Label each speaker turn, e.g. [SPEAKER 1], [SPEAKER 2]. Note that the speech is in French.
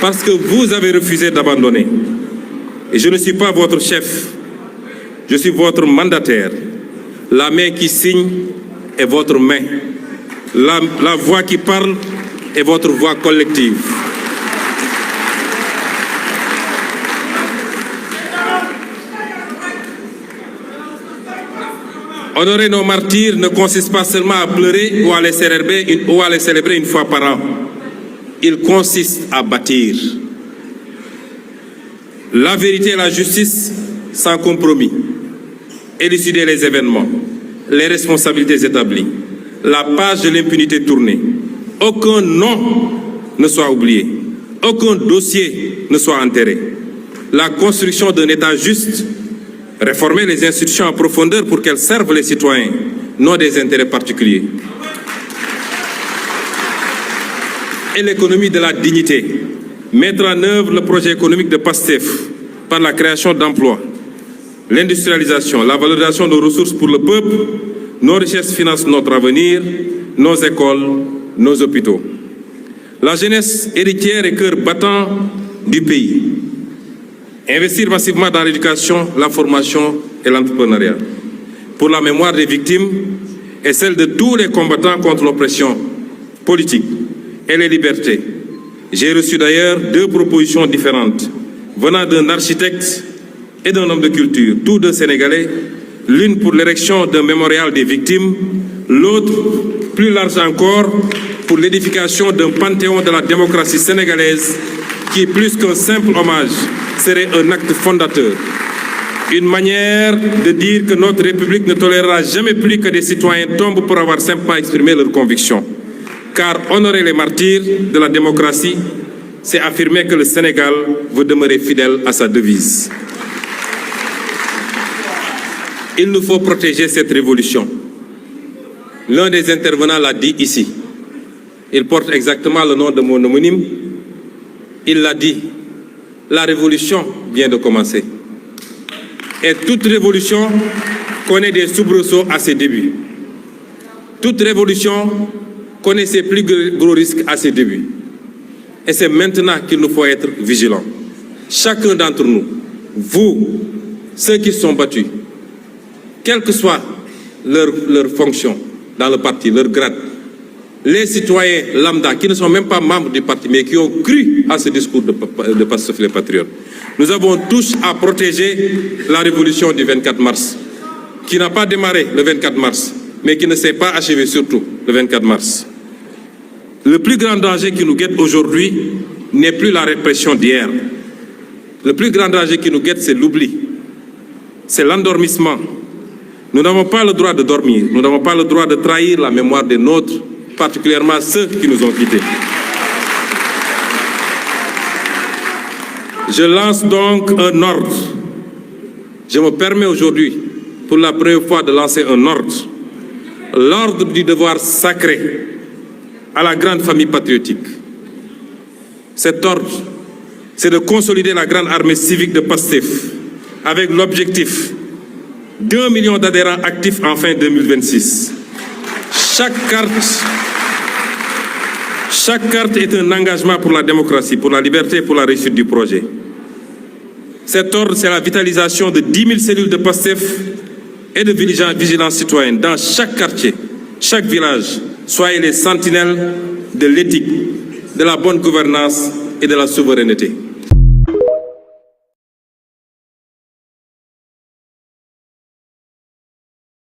[SPEAKER 1] parce que vous avez refusé d'abandonner. Et je ne suis pas votre chef, je suis votre mandataire. La main qui signe est votre main. La voix qui parle est votre voix collective. Honorer nos martyrs ne consiste pas seulement à pleurer ou à les célébrer une fois par an. Il consiste à bâtir. La vérité et la justice sans compromis. Élucider les événements, les responsabilités établies, la page de l'impunité tournée. Aucun nom ne soit oublié, aucun dossier ne soit enterré. La construction d'un État juste, réformer les institutions en profondeur pour qu'elles servent les citoyens, non des intérêts particuliers. Et l'économie de la dignité, mettre en œuvre le projet économique de PASTEF par la création d'emplois, l'industrialisation, la valorisation de nos ressources pour le peuple, nos richesses financent notre avenir, nos écoles, nos hôpitaux. La jeunesse héritière et cœur battant du pays. Investir massivement dans l'éducation, la formation et l'entrepreneuriat. Pour la mémoire des victimes et celle de tous les combattants contre l'oppression politique et les libertés. J'ai reçu d'ailleurs 2 propositions différentes venant d'un architecte et d'un homme de culture, tous 2 Sénégalais, l'une pour l'érection d'un mémorial des victimes, l'autre, plus large encore, pour l'édification d'un panthéon de la démocratie sénégalaise qui, plus qu'un simple hommage, serait un acte fondateur. Une manière de dire que notre République ne tolérera jamais plus que des citoyens tombent pour avoir simplement exprimé leurs convictions. Car honorer les martyrs de la démocratie, c'est affirmer que le Sénégal veut demeurer fidèle à sa devise. Il nous faut protéger cette révolution. L'un des intervenants l'a dit ici. Il porte exactement le nom de mon homonyme. Il l'a dit. La révolution vient de commencer. Et toute révolution connaît des soubresauts à ses débuts. Toute révolution connaît ses plus gros risques à ses débuts. Et c'est maintenant qu'il nous faut être vigilants. Chacun d'entre nous, vous, ceux qui sont battus, quelle que soit leur fonction dans le parti, leur grade, les citoyens lambda qui ne sont même pas membres du parti, mais qui ont cru à ce discours de Pastef les Patriotes. Nous avons tous à protéger la révolution du 24 mars, qui n'a pas démarré le 24 mars, mais qui ne s'est pas achevée surtout le 24 mars. Le plus grand danger qui nous guette aujourd'hui n'est plus la répression d'hier. Le plus grand danger qui nous guette, c'est l'oubli. C'est l'endormissement. Nous n'avons pas le droit de dormir. Nous n'avons pas le droit de trahir la mémoire des nôtres, particulièrement ceux qui nous ont quittés. Je lance donc un ordre. Je me permets aujourd'hui, pour la première fois, de lancer un ordre. L'ordre du devoir sacré à la grande famille patriotique. Cet ordre, c'est de consolider la grande armée civique de PASTEF avec l'objectif d'1 million d'adhérents actifs en fin 2026. Chaque carte est un engagement pour la démocratie, pour la liberté et pour la réussite du projet. Cet ordre, c'est la vitalisation de 10 000 cellules de PASTEF et de vigilance citoyenne dans chaque quartier, chaque village. Soyez les sentinelles de l'éthique, de la bonne gouvernance et de la souveraineté.